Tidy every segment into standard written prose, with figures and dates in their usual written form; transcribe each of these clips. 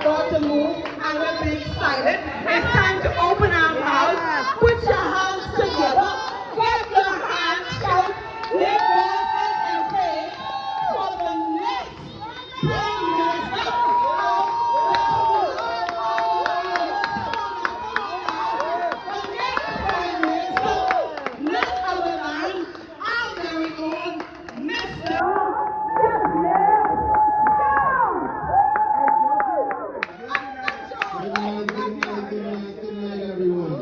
got to move, and we're being excited. It's time to open our mouths. Put your hands together. Clap your hands. Shout. Lift voices and pray for the next Prime Minister of the next Prime Minister, not our land, our very own, Mr. Good night, everyone.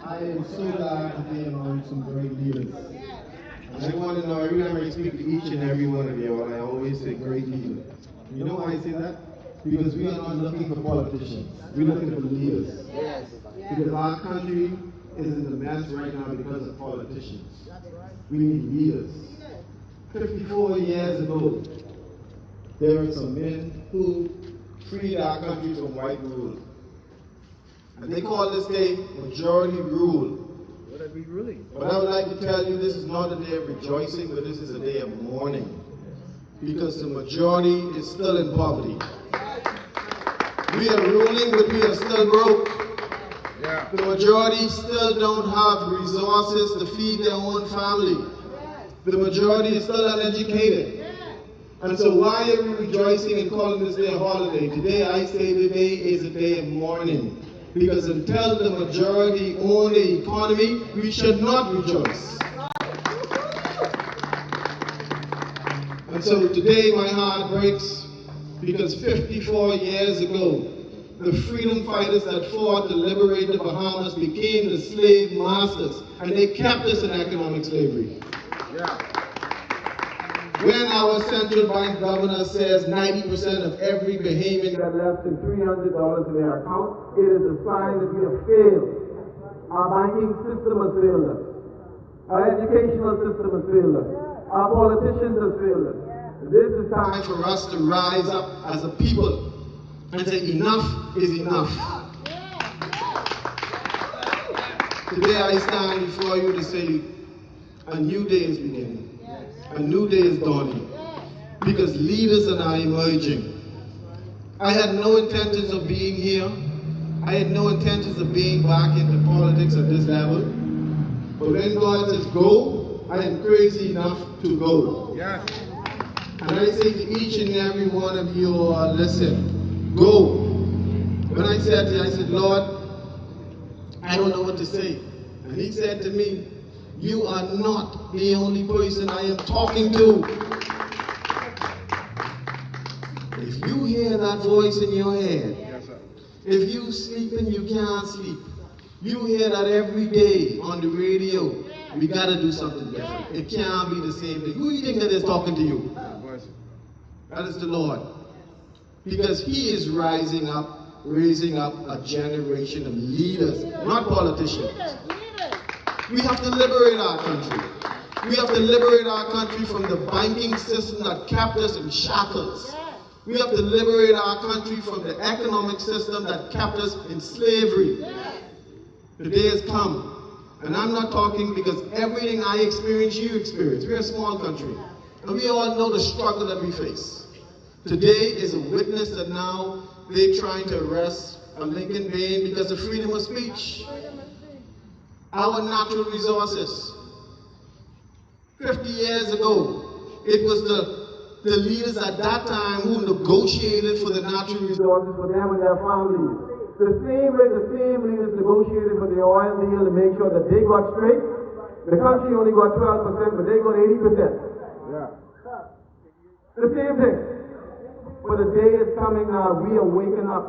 I am so glad to be among some great leaders. And I want to know, every time I speak to each and every one of you, I always say great leader. You know why I say that? Because we are not looking for politicians. We're looking for leaders. Because our country is in the mess right now because of politicians. We need leaders. 54 years ago, there were some men who freed our country from white rule. And they call this day majority rule. But I would like to tell you, this is not a day of rejoicing, but this is a day of mourning. Because the majority is still in poverty. We are ruling, but we are still broke. The majority still don't have resources to feed their own family. The majority is still uneducated. And so why are we rejoicing and calling this day a holiday? Today I say today is a day of mourning. Because until the majority own the economy, we should not rejoice. And so today my heart breaks because 54 years ago, the freedom fighters that fought to liberate the Bahamas became the slave masters, and they kept us in economic slavery. When our central bank governor says 90% of every Bahamian got less than $300 in their account, it is a sign that we have failed. Our banking system has failed us. Our educational system has failed us. Our politicians have failed us. This is time for us to rise up as a people and say enough is enough. Today I stand before you to say a new day is beginning. A new day is dawning because leaders are now emerging. I had no intentions of being here. I had no intentions of being back into politics at this level. But when God says go, I am crazy enough to go. And I say to each and every one of you, listen, go. When I said to you, I said, Lord, I don't know what to say. And he said to me, you are not the only person I am talking to. If you hear that voice in your head, if you sleep and you can't sleep, you hear that every day on the radio, we got to do something different. It can't be the same thing. Who do you think that is talking to you? That is the Lord. Because he is raising up a generation of leaders, not politicians. We have to liberate our country. We have to liberate our country from the banking system that kept us in shackles. We have to liberate our country from the economic system that kept us in slavery. The day has come. And I'm not talking because everything I experience, you experience. We're a small country. And we all know the struggle that we face. Today is a witness that now they're trying to arrest a Lincoln Bain because of freedom of speech. Our natural resources. 50 years ago, it was the leaders at that time who negotiated for the natural resources for them and their families. The same way the same leaders negotiated for the oil deal to make sure that they got straight. The country only got 12%, but they got 80%. The same thing. But the day is coming now, we are waking up.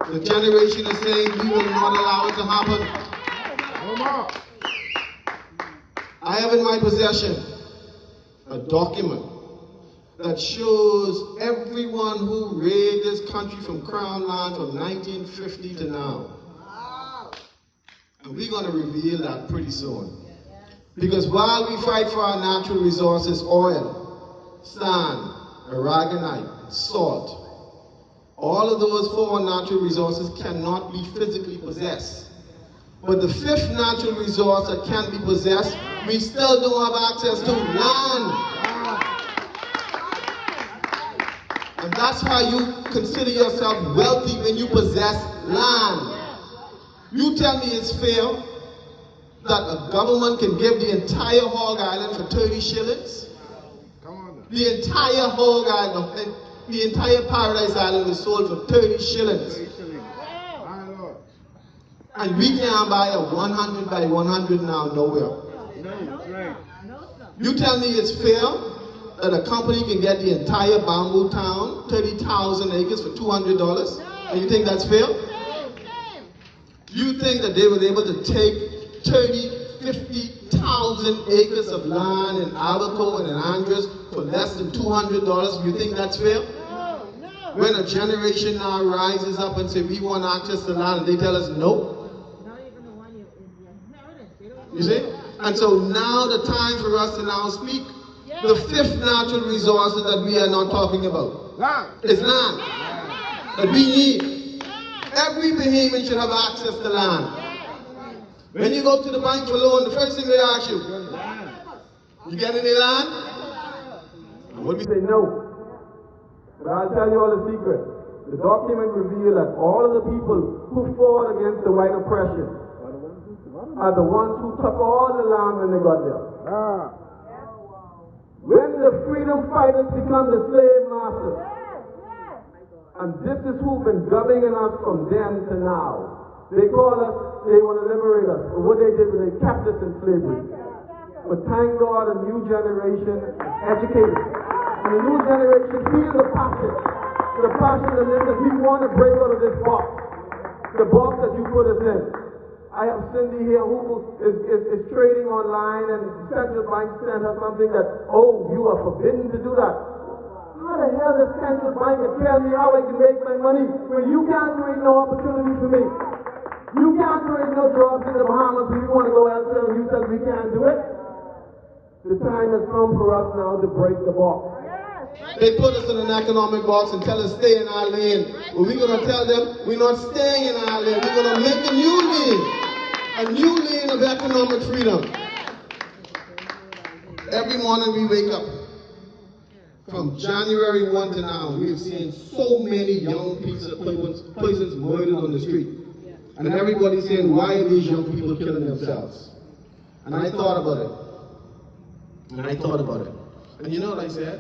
The generation is saying we will not allow it to happen. I have in my possession a document that shows everyone who raided this country from Crown Land from 1950 to now. And we're going to reveal that pretty soon. Because while we fight for our natural resources, oil, sand, aragonite, salt, all of those four natural resources cannot be physically possessed. But the fifth natural resource that can be possessed, we still don't have access to: land. And That's why you consider yourself wealthy when you possess land. You tell me it's fair that a government can give the entire Hog Island for 30 shillings? The entire Hog Island, the entire Paradise Island was sold for 30 shillings. And we can't buy a 100 by 100 now nowhere. You tell me it's fair that a company can get the entire bamboo town, 30,000 acres for $200? And you think that's fair? You think that they were able to take 50,000 acres of land in Albuquerque and in Andres for less than $200? You think that's fair? When a generation now rises up and say we want access to land and they tell us no? You see? And so now the time for us to now speak. The fifth natural resources that we are not talking about is land. That we need. Every Bahamian should have access to land. When you go to the bank for loan, the first thing they ask you, you get any land? And what we say, no. But I'll tell you all the secret. The document revealed that all of the people who fought against the white oppression are the ones who took all the land when they got there. When the freedom fighters become the slave masters, and this is who've been governing us from then to now. They call us, they want to liberate us. But what they did was they kept us in slavery. But thank God a new generation is educated. And the new generation feels the passion. The passion that listen, we want to break out of this box. The box that you put us in. I have Cindy here who is trading online, and central bank sent her something that, oh, you are forbidden to do that. How the hell does central bank tell me how I can make my money when you can't create no opportunity for me? You can't create no jobs in the Bahamas if you want to go elsewhere and you said we can't do it? The time has come for us now to break the box. They put us in an economic box and tell us stay in our lane. But we're going to tell them we're not staying in our lane. We're going to make a new lane of economic freedom. Every morning we wake up. From January 1 to now, we have seen so many young persons murdered on the street. And everybody's saying, why are these young people killing themselves? And I thought about it. And you know what I said?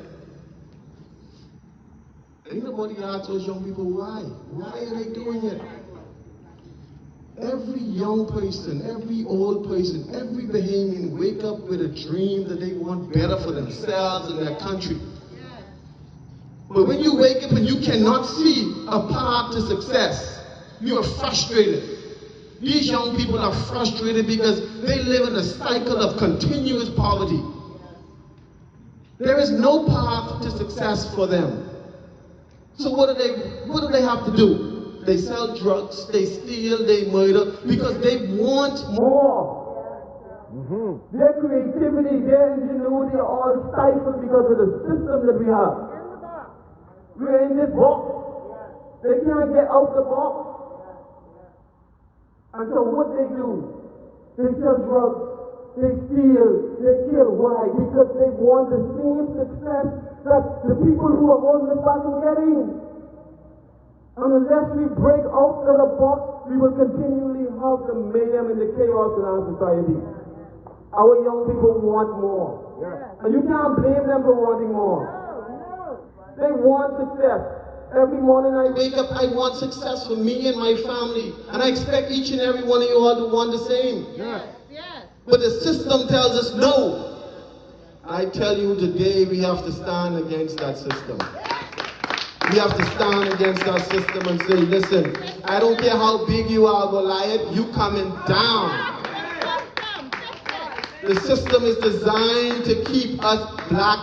Ain't nobody asked those young people why. Why are they doing it? Every young person, every old person, every Bahamian wake up with a dream that they want better for themselves and their country. But when you wake up and you cannot see a path to success, you are frustrated. These young people are frustrated because they live in a cycle of continuous poverty. There is no path to success for them. So what do they have to do? They sell drugs, they steal, they murder, because they want more. Their creativity, their ingenuity are all stifled because of the system that we have. We're in this box. They can't get out the box. And so what they do, they sell drugs, they steal, they kill. Why? Because they want the same success that the people who are holding us back are getting. And unless we break out of the box, we will continually have the mayhem and the chaos in our society. Our young people want more. And you can't blame them for wanting more. They want success. Every morning I wake up, I want success for me and my family. And I expect each and every one of you all to want the same. But the system tells us no. I tell you today, we have to stand against that system. We have to stand against that system and say, listen, I don't care how big you are, Goliath, you coming down. The system is designed to keep us black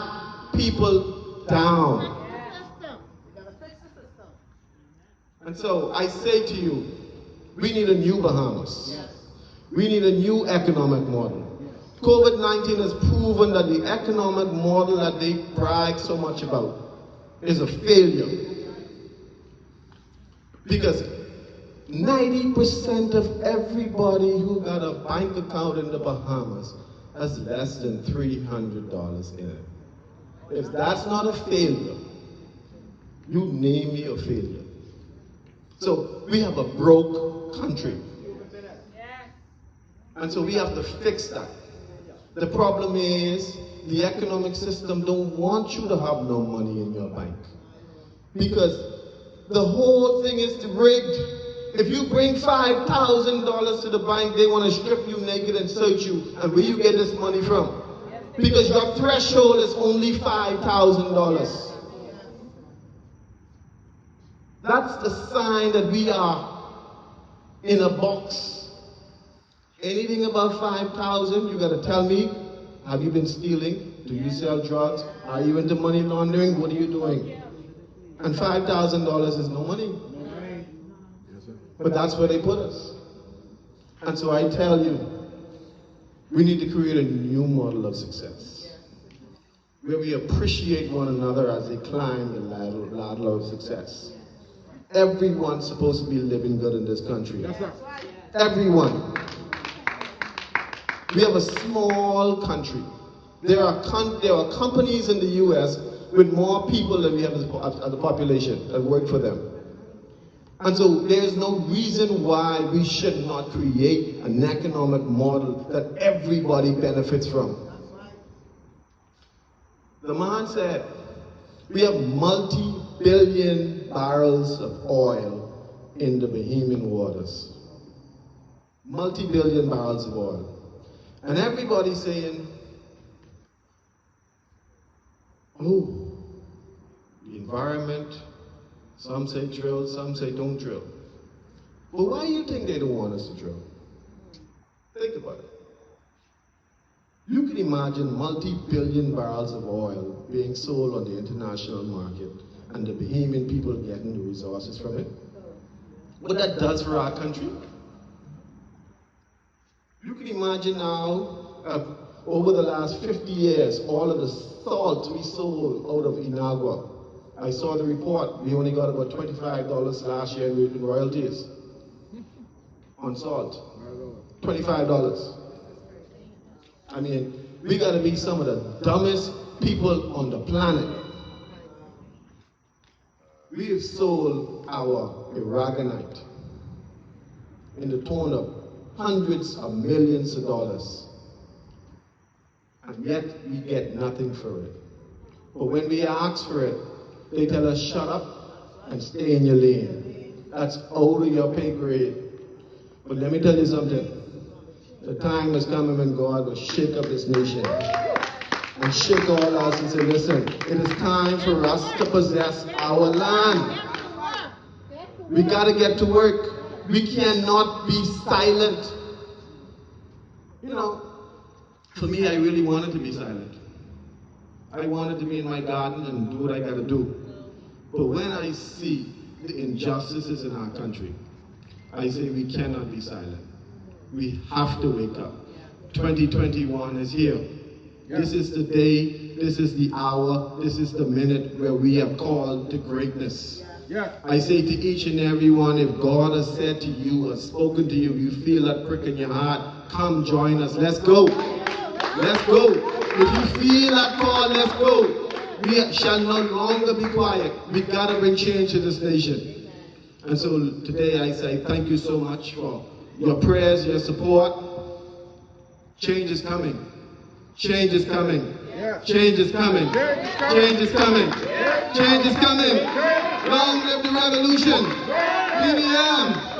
people down. And so I say to you, we need a new Bahamas. We need a new economic model. COVID-19 has proven that the economic model that they brag so much about is a failure. Because 90% of everybody who got a bank account in the Bahamas has less than $300 in it. If that's not a failure, You name me a failure. So we have a broke country. And so we have to fix that. The problem is the economic system don't want you to have no money in your bank. Because the whole thing is rigged. If you bring $5,000 to the bank, they want to strip you naked and search you. And where you get this money from? Because your threshold is only $5,000. That's the sign that we are in a box. Anything above 5,000, you got to tell me, have you been stealing? Do you sell drugs? Are you into money laundering? What are you doing? And $5,000 is no money. But that's where they put us. And so I tell you, we need to create a new model of success, where we appreciate one another as they climb the ladder of success. Everyone's supposed to be living good in this country. Everyone. We have a small country. There are companies in the U.S. with more people than we have as a population that work for them. And so there's no reason why we should not create an economic model that everybody benefits from. The man said, we have multi-billion barrels of oil in the Bahamian waters. Multi-billion barrels of oil. And everybody's saying, oh, the environment, some say drill, some say don't drill. But why do you think they don't want us to drill? Think about it. You can imagine multi-billion barrels of oil being sold on the international market and the Bahamian people getting the resources from it. What that does for our country? You can imagine now, over the last 50 years, all of the salt we sold out of Inagua. I saw the report, we only got about $25 last year in royalties on salt. $25. I mean, we gotta be some of the dumbest people on the planet. We have sold our aragonite in the tune of hundreds of millions of dollars. And yet we get nothing for it. But when we ask for it, they tell us, shut up and stay in your lane. That's out of your pay grade. But let me tell you something. The time is coming when God will shake up this nation and shake all us and say, listen, it is time for us to possess our land. We got to get to work. We cannot be silent. You know, for me, I really wanted to be silent. I wanted to be in my garden and do what I got to do. But when I see the injustices in our country, I say we cannot be silent. We have to wake up. 2021 is here. This is the day, this is the hour, this is the minute where we are called to greatness. I say to each and every one, if God has said to you, has spoken to you, you feel that prick in your heart, come join us. Let's go. Let's go. If you feel that call, let's go. We shall no longer be quiet. We got to bring change to this nation. And so today I say thank you so much for your prayers, your support. Change is coming. Change is coming. Change is coming. Change is coming. Change is coming. Long live the revolution. BBM.